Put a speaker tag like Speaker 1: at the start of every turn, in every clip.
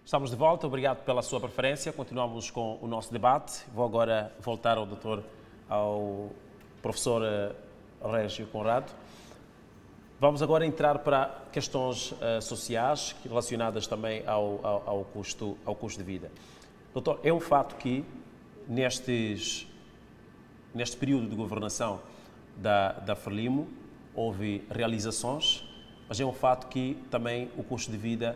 Speaker 1: Estamos de volta, obrigado pela sua preferência. Continuamos com o nosso debate. Vou agora voltar ao professor Régio Conrado. Vamos agora entrar para questões sociais relacionadas também ao custo de vida. Doutor, é um fato que neste período de governação da Frelimo houve realizações, mas é um fato que também o custo de vida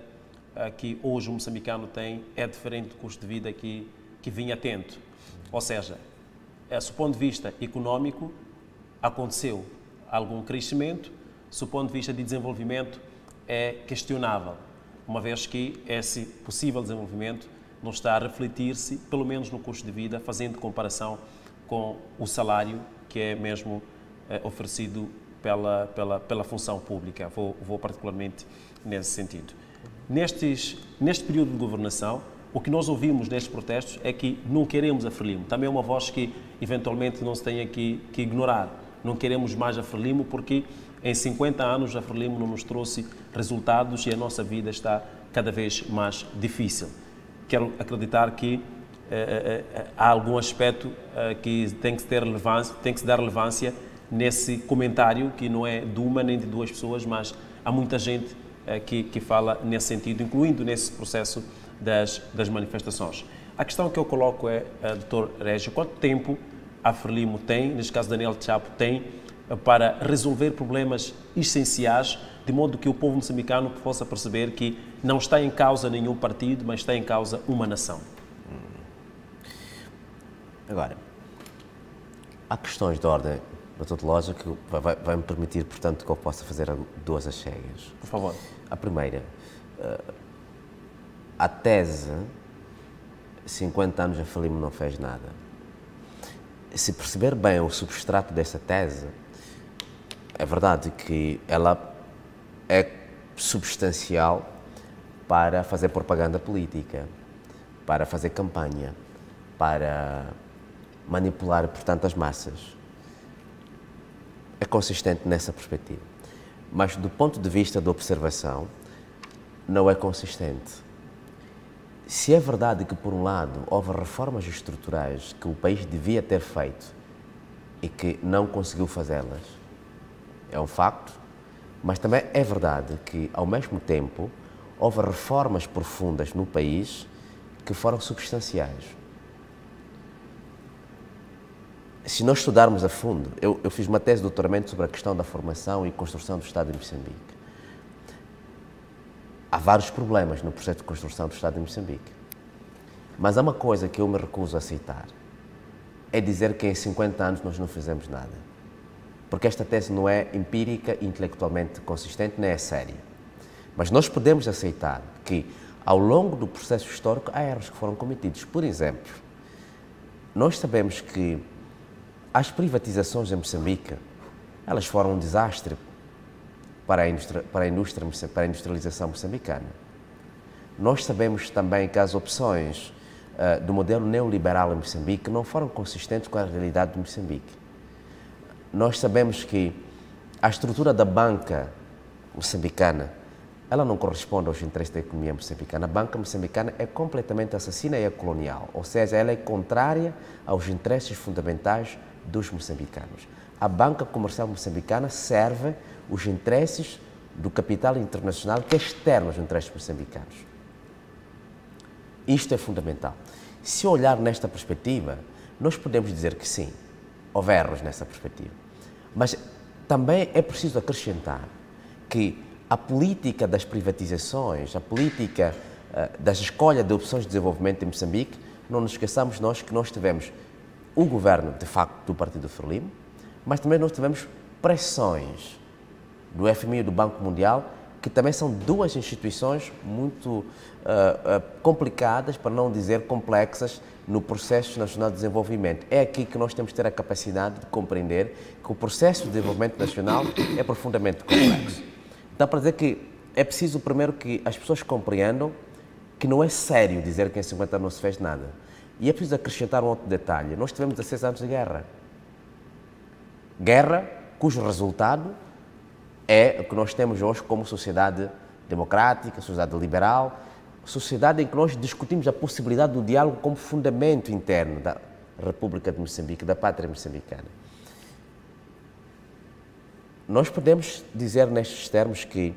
Speaker 1: que hoje o moçambicano tem é diferente do custo de vida que vinha tendo. Ou seja, do ponto de vista económico, aconteceu algum crescimento, do ponto de vista de desenvolvimento, é questionável, uma vez que esse possível desenvolvimento não está a refletir-se, pelo menos no custo de vida, fazendo comparação com o salário que é mesmo oferecido pela função pública. Vou particularmente nesse sentido. Neste período de governação, o que nós ouvimos nestes protestos é que não queremos a Frelimo. Também é uma voz que, eventualmente, não se tem que ignorar. Não queremos mais a Frelimo porque, em 50 anos, a Frelimo não nos trouxe resultados e a nossa vida está cada vez mais difícil. Quero acreditar que há algum aspecto que tem que se dar relevância nesse comentário, que não é de uma nem de duas pessoas, mas há muita gente que fala nesse sentido, incluindo nesse processo das manifestações. A questão que eu coloco é, Dr. Régio, quanto tempo a Frelimo tem, neste caso Daniel Chapo, tem para resolver problemas essenciais, de modo que o povo moçambicano possa perceber que não está em causa nenhum partido, mas está em causa uma nação?
Speaker 2: Agora, há questões de ordem metodológica que vai-me permitir, portanto, que eu possa fazer duas achegas.
Speaker 1: Por favor.
Speaker 2: A primeira, a tese, 50 anos a Frelimo não fez nada. Se perceber bem o substrato dessa tese, é verdade que ela é substancial para fazer propaganda política, para fazer campanha, para manipular, portanto, as massas. É consistente nessa perspectiva. Mas, do ponto de vista da observação, não é consistente. Se é verdade que, por um lado, houve reformas estruturais que o país devia ter feito e que não conseguiu fazê-las, é um facto, mas também é verdade que, ao mesmo tempo, houve reformas profundas no país que foram substanciais. Se nós estudarmos a fundo, eu fiz uma tese de doutoramento sobre a questão da formação e construção do Estado de Moçambique. Há vários problemas no processo de construção do Estado de Moçambique. Mas há uma coisa que eu me recuso a aceitar, é dizer que em 50 anos nós não fizemos nada. Porque esta tese não é empírica, intelectualmente consistente, nem é séria. Mas nós podemos aceitar que, ao longo do processo histórico, há erros que foram cometidos. Por exemplo, nós sabemos que as privatizações em Moçambique, elas foram um desastre para a industrialização moçambicana. Nós sabemos também que as opções do modelo neoliberal em Moçambique não foram consistentes com a realidade de Moçambique. Nós sabemos que a estrutura da banca moçambicana, ela não corresponde aos interesses da economia moçambicana. A banca moçambicana é completamente assassina e é colonial, ou seja, ela é contrária aos interesses fundamentais dos moçambicanos. A banca comercial moçambicana serve os interesses do capital internacional que é externo aos interesses moçambicanos. Isto é fundamental. Se olhar nesta perspectiva, nós podemos dizer que sim, houve erros nessa perspectiva. Mas também é preciso acrescentar que a política das privatizações, a política da escolha de opções de desenvolvimento em Moçambique, não nos esqueçamos nós que nós tivemos o governo, de facto, do Partido Frelimo, mas também nós tivemos pressões do FMI e do Banco Mundial, que também são duas instituições muito complicadas, para não dizer complexas, no processo nacional de desenvolvimento. É aqui que nós temos que ter a capacidade de compreender que o processo de desenvolvimento nacional é profundamente complexo. Então, para dizer que é preciso, primeiro, que as pessoas compreendam que não é sério dizer que em 50 anos não se fez nada. E é preciso acrescentar um outro detalhe. Nós tivemos 16 anos de guerra. Guerra cujo resultado é o que nós temos hoje como sociedade democrática, sociedade liberal, sociedade em que nós discutimos a possibilidade do diálogo como fundamento interno da República de Moçambique, da pátria moçambicana. Nós podemos dizer nestes termos que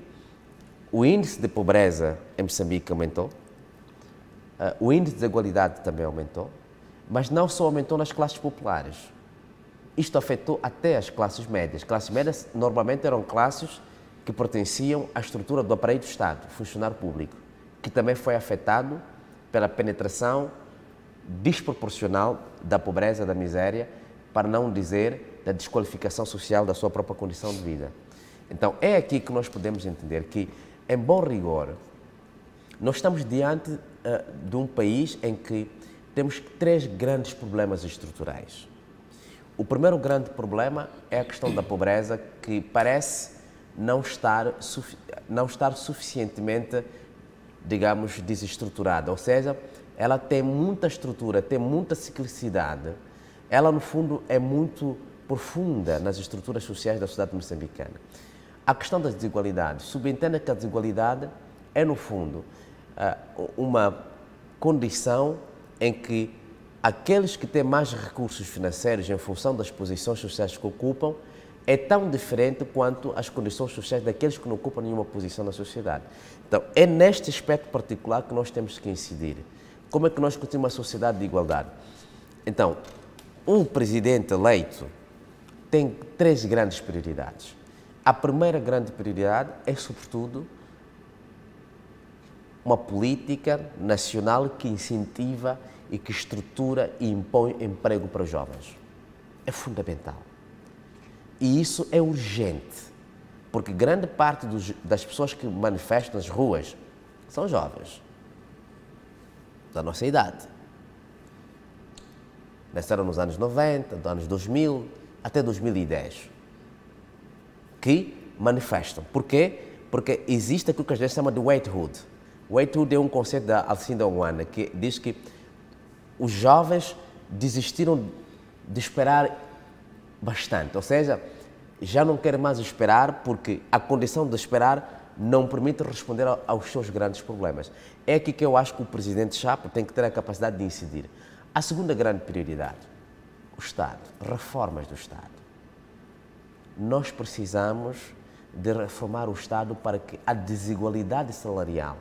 Speaker 2: o índice de pobreza em Moçambique aumentou, o índice de desigualdade também aumentou, mas não só aumentou nas classes populares. Isto afetou até as classes médias. Classes médias normalmente eram classes que pertenciam à estrutura do aparelho do Estado, funcionário público, que também foi afetado pela penetração desproporcional da pobreza, da miséria, para não dizer da desqualificação social da sua própria condição de vida. Então, é aqui que nós podemos entender que, em bom rigor, nós estamos diante de um país em que temos 3 grandes problemas estruturais. O primeiro grande problema é a questão da pobreza, que parece não estar suficientemente, digamos, desestruturada. Ou seja, ela tem muita estrutura, tem muita ciclicidade. Ela, no fundo, é muito profunda nas estruturas sociais da sociedade moçambicana. A questão das desigualdades. Subentende que a desigualdade é, no fundo, uma condição em que aqueles que têm mais recursos financeiros em função das posições sociais que ocupam é tão diferente quanto as condições sociais daqueles que não ocupam nenhuma posição na sociedade. Então, é neste aspecto particular que nós temos que incidir. Como é que nós construímos uma sociedade de igualdade? Então, um presidente eleito tem 3 grandes prioridades. A primeira grande prioridade é, sobretudo, uma política nacional que incentiva e que estrutura e impõe emprego para os jovens. É fundamental. E isso é urgente, porque grande parte das pessoas que manifestam nas ruas são jovens, da nossa idade. Nasceram nos anos 90, dos anos 2000, até 2010, que manifestam. Porquê? Porque existe aquilo que a gente chama de waithood. Waithood é um conceito da Alcindor Onwana, que diz que os jovens desistiram de esperar bastante, ou seja, já não querem mais esperar porque a condição de esperar não permite responder aos seus grandes problemas. É aqui que eu acho que o presidente Chapo tem que ter a capacidade de incidir. A segunda grande prioridade, o Estado, reformas do Estado. Nós precisamos de reformar o Estado para que a desigualdade salarial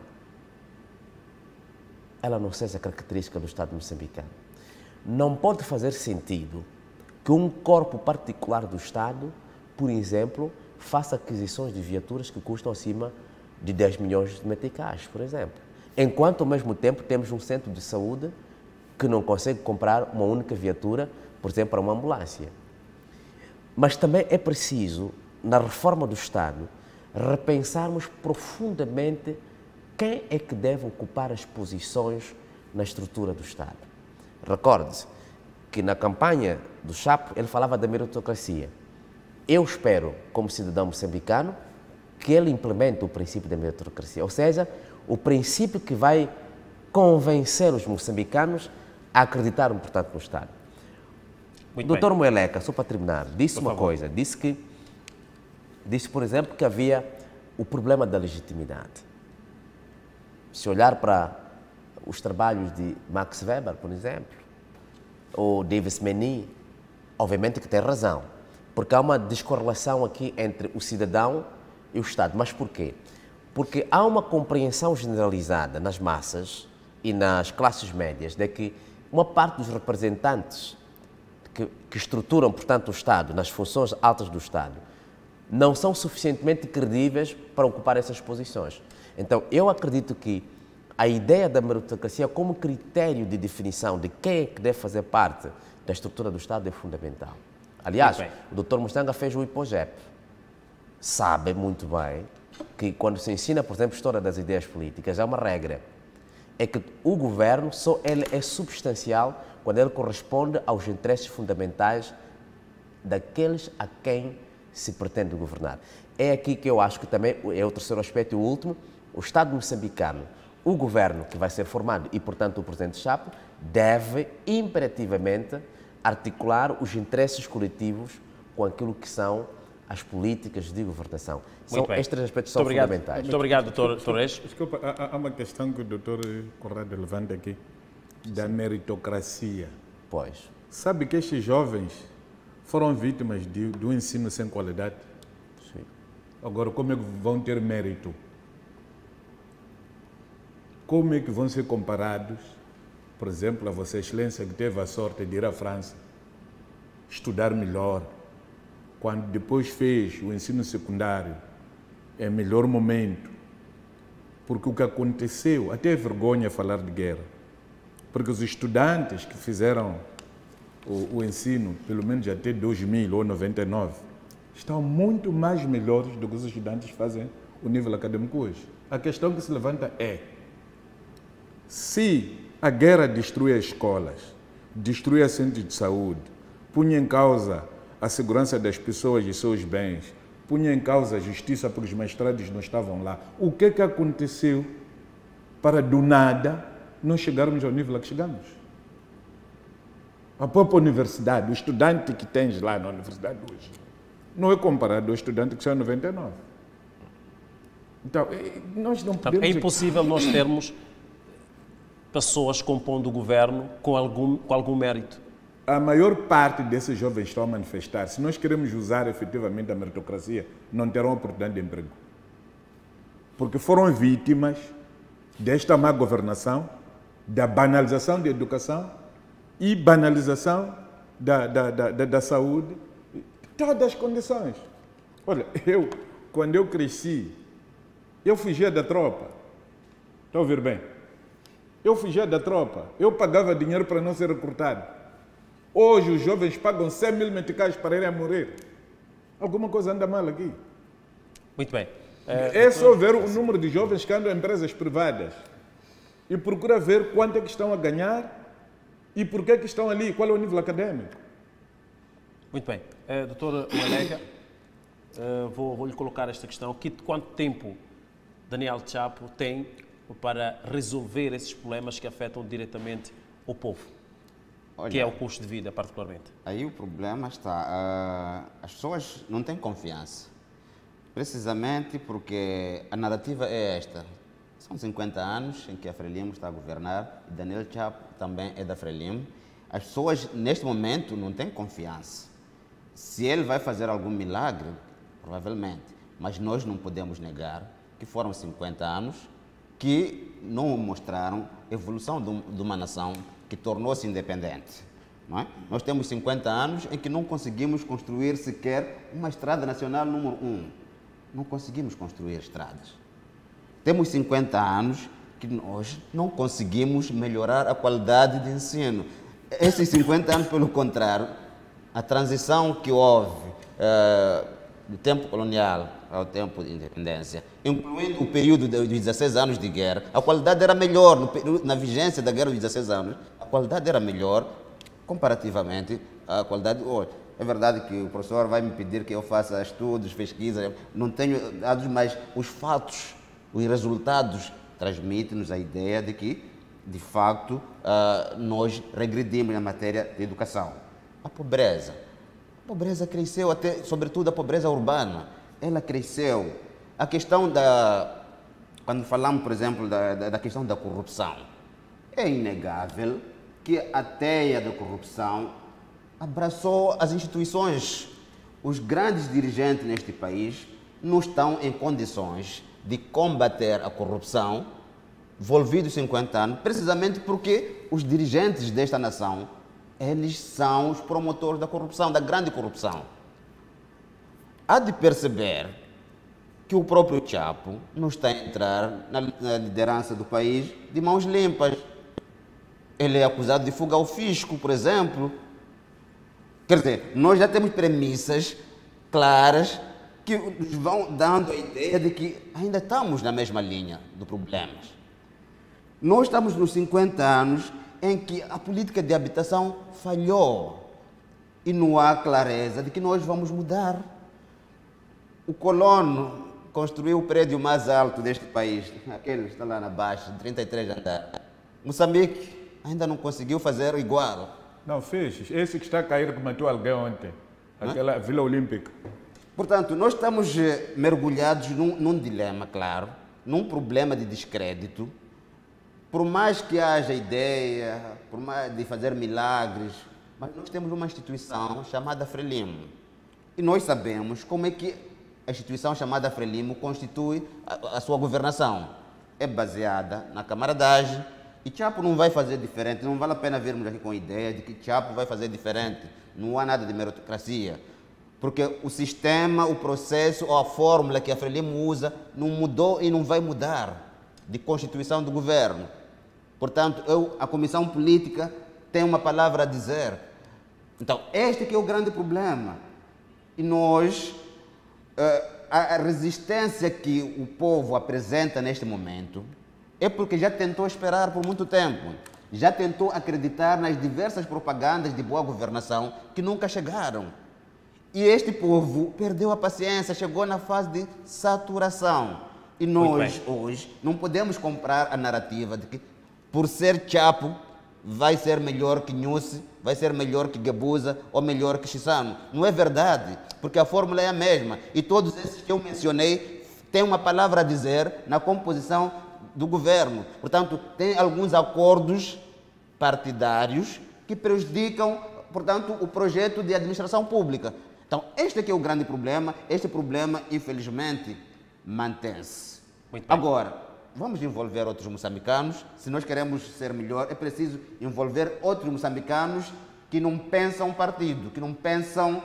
Speaker 2: ela não seja característica do Estado moçambicano. Não pode fazer sentido que um corpo particular do Estado, por exemplo, faça aquisições de viaturas que custam acima de 10 milhões de meticais, por exemplo. Enquanto, ao mesmo tempo, temos um centro de saúde que não consegue comprar uma única viatura, por exemplo, para uma ambulância. Mas também é preciso, na reforma do Estado, repensarmos profundamente quem é que deve ocupar as posições na estrutura do Estado. Recorde-se que na campanha do Chapo ele falava da meritocracia. Eu espero, como cidadão moçambicano, que ele implemente o princípio da meritocracia, ou seja, o princípio que vai convencer os moçambicanos a acreditarem, portanto, no Estado. O Dr. Moeleca, só para terminar, disse uma coisa, disse, por exemplo, que havia o problema da legitimidade. Se olhar para os trabalhos de Max Weber, por exemplo, ou Davis Meny, obviamente que tem razão, porque há uma descorrelação aqui entre o cidadão e o Estado. Mas porquê? Porque há uma compreensão generalizada nas massas e nas classes médias de que uma parte dos representantes que estruturam, portanto, o Estado, nas funções altas do Estado, não são suficientemente credíveis para ocupar essas posições. Então, eu acredito que a ideia da meritocracia como critério de definição de quem é que deve fazer parte da estrutura do Estado é fundamental. Aliás, o Dr. Mustanga fez o IPOGEP. Sabe muito bem que quando se ensina, por exemplo, a história das ideias políticas, há uma regra. É que o governo só ele é substancial quando ele corresponde aos interesses fundamentais daqueles a quem se pretende governar. É aqui que eu acho que também é o terceiro aspecto e o último. O Estado moçambicano, o governo que vai ser formado e, portanto, o presidente Chapo, deve imperativamente articular os interesses coletivos com aquilo que são às políticas de governação.
Speaker 1: Muito bem.
Speaker 2: Estes aspectos são
Speaker 1: Muito obrigado.
Speaker 2: fundamentais.
Speaker 1: Muito obrigado, Dr. Torres.
Speaker 3: Desculpa, há uma questão que o doutor Conrado levanta aqui, da meritocracia.
Speaker 2: Pois.
Speaker 3: Sabe que estes jovens foram vítimas do ensino sem qualidade?
Speaker 2: Sim.
Speaker 3: Agora, como é que vão ter mérito? Como é que vão ser comparados, por exemplo, a Vossa Excelência que teve a sorte de ir à França, estudar melhor, quando depois fez o ensino secundário, é melhor momento, porque o que aconteceu, até é vergonha falar de guerra, porque os estudantes que fizeram o ensino, pelo menos até 2000 ou 99, estão muito mais melhores do que os estudantes que fazem o nível acadêmico hoje. A questão que se levanta é, se a guerra destrui as escolas, destrui a centros de saúde, punha em causa a segurança das pessoas e seus bens, punha em causa a justiça porque os magistrados não estavam lá, o que é que aconteceu para do nada não chegarmos ao nível a que chegamos? A própria universidade, o estudante que tens lá na universidade hoje, não é comparado ao estudante que saiu em 99. Então, nós não podemos...
Speaker 1: É impossível nós termos pessoas compondo o governo com algum mérito.
Speaker 3: A maior parte desses jovens estão a manifestar. Se nós queremos usar efetivamente a meritocracia, não terão oportunidade de emprego. Porque foram vítimas desta má governação, da banalização da educação e banalização da saúde, todas as condições. Olha, quando eu cresci, eu fugia da tropa. Está a ouvir bem? Eu fugia da tropa. Eu pagava dinheiro para não ser recrutado. Hoje os jovens pagam 100 mil meticais para irem a morrer. Alguma coisa anda mal aqui.
Speaker 1: Muito bem.
Speaker 3: É só ver o número de jovens que andam em empresas privadas e procura ver quanto é que estão a ganhar e por que é que estão ali, qual é o nível acadêmico.
Speaker 1: Muito bem. Doutor Malega, vou-lhe colocar esta questão. Quanto tempo Daniel Chapo tem para resolver esses problemas que afetam diretamente o povo? Olha, que é o custo de vida, particularmente.
Speaker 4: Aí o problema está, as pessoas não têm confiança, precisamente porque a narrativa é esta. São 50 anos em que a Frelimo está a governar, e Daniel Chapo também é da Frelimo. As pessoas, neste momento, não têm confiança. Se ele vai fazer algum milagre, provavelmente, mas nós não podemos negar que foram 50 anos que não mostraram evolução de uma nação que tornou-se independente. Não é? Nós temos 50 anos em que não conseguimos construir sequer uma estrada nacional número 1. Não conseguimos construir estradas. Temos 50 anos que nós não conseguimos melhorar a qualidade de ensino. Esses 50 anos, pelo contrário, a transição que houve do tempo colonial ao tempo de independência, incluindo o período de 16 anos de guerra, a qualidade era melhor, na vigência da guerra de 16 anos, a qualidade era melhor comparativamente à qualidade de hoje. É verdade que o professor vai me pedir que eu faça estudos, pesquisas, não tenho dados, mas os fatos, os resultados transmitem-nos a ideia de que, de facto, nós regredimos na matéria de educação. A pobreza cresceu, até, sobretudo a pobreza urbana, ela cresceu. A questão quando falamos, por exemplo, da questão da corrupção, é inegável que a teia da corrupção abraçou as instituições. Os grandes dirigentes neste país não estão em condições de combater a corrupção, envolvidos 50 anos, precisamente porque os dirigentes desta nação, eles são os promotores da corrupção, da grande corrupção. Há de perceber que o próprio Chapo não está a entrar na liderança do país de mãos limpas. Ele é acusado de fuga ao fisco, por exemplo. Quer dizer, nós já temos premissas claras que nos vão dando a ideia de que ainda estamos na mesma linha do problemas. Nós estamos nos 50 anos em que a política de habitação falhou e não há clareza de que nós vamos mudar. O colono construiu o prédio mais alto deste país, aquele que está lá na baixa, 33 andares. Moçambique ainda não conseguiu fazer igual.
Speaker 3: Não, fez. Esse que está a cair que matou alguém ontem, aquela Vila Olímpica.
Speaker 4: Portanto, nós estamos mergulhados num dilema, claro, num problema de descrédito. Por mais que haja ideia, por mais de fazer milagres, mas nós temos uma instituição chamada Frelimo. E nós sabemos como é que a instituição chamada Frelimo constitui a sua governação. É baseada na camaradagem e Chapo não vai fazer diferente. Não vale a pena virmos aqui com a ideia de que Chapo vai fazer diferente. Não há nada de meritocracia. Porque o sistema, o processo ou a fórmula que a Frelimo usa não mudou e não vai mudar de constituição do governo. Portanto, a comissão política tem uma palavra a dizer. Então, este que é o grande problema. E nós, a resistência que o povo apresenta neste momento é porque já tentou esperar por muito tempo. Já tentou acreditar nas diversas propagandas de boa governação que nunca chegaram. E este povo perdeu a paciência, chegou na fase de saturação. E nós, hoje, não podemos comprar a narrativa de que, por ser Chapo, vai ser melhor que Nussi, vai ser melhor que Gabuza ou melhor que Chissano. Não é verdade, porque a fórmula é a mesma. E todos esses que eu mencionei têm uma palavra a dizer na composição do governo. Portanto, tem alguns acordos partidários que prejudicam, portanto, o projeto de administração pública. Então, este aqui é o grande problema. Este problema, infelizmente, mantém-se. Agora, vamos envolver outros moçambicanos. Se nós queremos ser melhor, é preciso envolver outros moçambicanos que não pensam partido, que não pensam,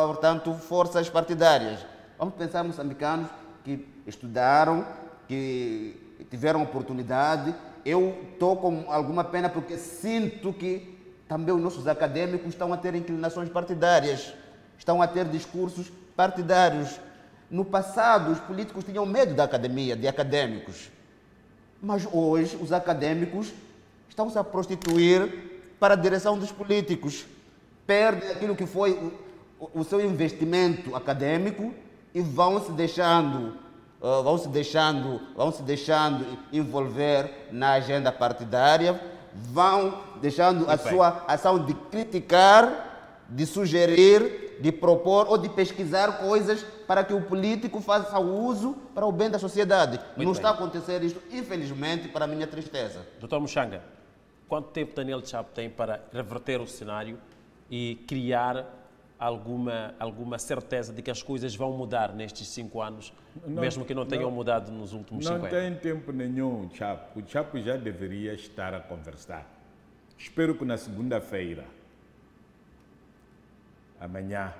Speaker 4: portanto, forças partidárias. Vamos pensar moçambicanos que estudaram, que tiveram oportunidade. Eu estou com alguma pena porque sinto que também os nossos acadêmicos estão a ter inclinações partidárias. Estão a ter discursos partidários. No passado, os políticos tinham medo da academia, de acadêmicos. Mas hoje, os acadêmicos estão-se a prostituir para a direção dos políticos. Perdem aquilo que foi o seu investimento acadêmico e vão se deixando envolver na agenda partidária, vão deixando a sua ação de criticar, de sugerir, de propor ou de pesquisar coisas para que o político faça uso para o bem da sociedade. Não está a acontecer isto, infelizmente, para a minha tristeza.
Speaker 1: Dr. Muxanga, quanto tempo Daniel Chapo tem para reverter o cenário e criar alguma certeza de que as coisas vão mudar nestes 5 anos, mesmo que não tenham mudado nos últimos 50?
Speaker 3: Não tem tempo nenhum, Chapo. O Chapo já deveria estar a conversar. Espero que na segunda-feira, amanhã,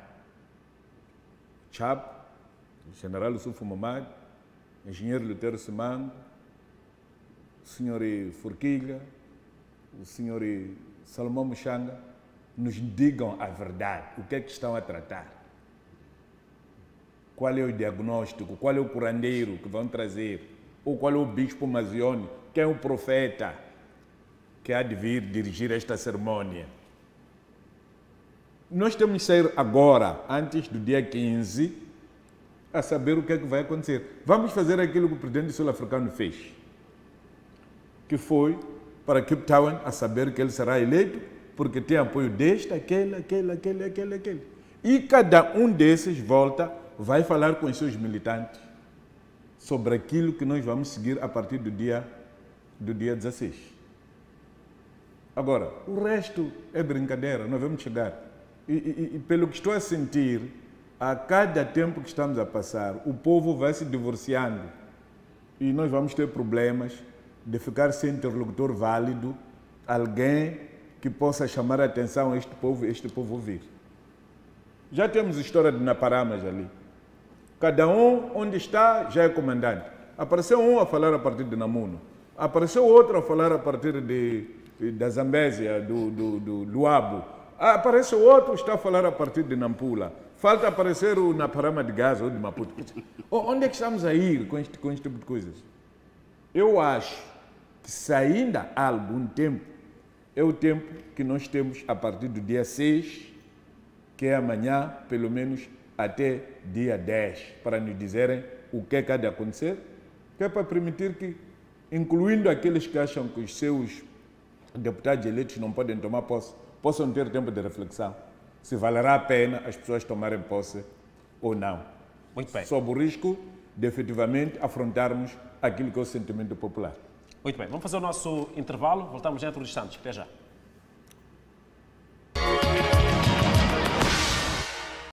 Speaker 3: Chapo, o general Yusuf Mamad, o engenheiro Lutero Simango, o senhor Forquilha, o senhor Salomão Muxanga, nos digam a verdade, o que é que estão a tratar. Qual é o diagnóstico, qual é o curandeiro que vão trazer, ou qual é o bispo Mazione, quem é o profeta que há de vir dirigir esta cerimônia. Nós temos que sair agora, antes do dia 15, a saber o que é que vai acontecer. Vamos fazer aquilo que o presidente sul-africano fez, que foi para Cape Town a saber que ele será eleito, porque tem apoio deste, aquele. E cada um desses volta, vai falar com os seus militantes sobre aquilo que nós vamos seguir a partir do dia 16. Agora, o resto é brincadeira, nós vamos chegar. E pelo que estou a sentir, a cada tempo que estamos a passar, o povo vai se divorciando e nós vamos ter problemas de ficar sem interlocutor válido, alguém que possa chamar a atenção a este povo ouvir. Já temos a história de Naparamas ali. Cada um onde está já é comandante. Apareceu um a falar a partir de Namuno, apareceu outro a falar a partir da Zambésia, do Luabo. Aparece outro está a falar a partir de Nampula. Falta aparecer o Naparama de Gaza ou de Maputo. Onde é que estamos a ir com este tipo de coisas? Eu acho que se ainda há algum tempo, é o tempo que nós temos a partir do dia 6, que é amanhã, pelo menos até dia 10, para nos dizerem o que é que há de acontecer, que é para permitir que, incluindo aqueles que acham que os seus deputados eleitos não podem tomar posse, possam ter tempo de reflexão, se valerá a pena as pessoas tomarem posse ou não.
Speaker 1: Muito bem.
Speaker 3: Sob o risco de efetivamente afrontarmos aquilo que é o sentimento popular.
Speaker 1: Muito bem. Vamos fazer o nosso intervalo. Voltamos dentro de instantes. Até já.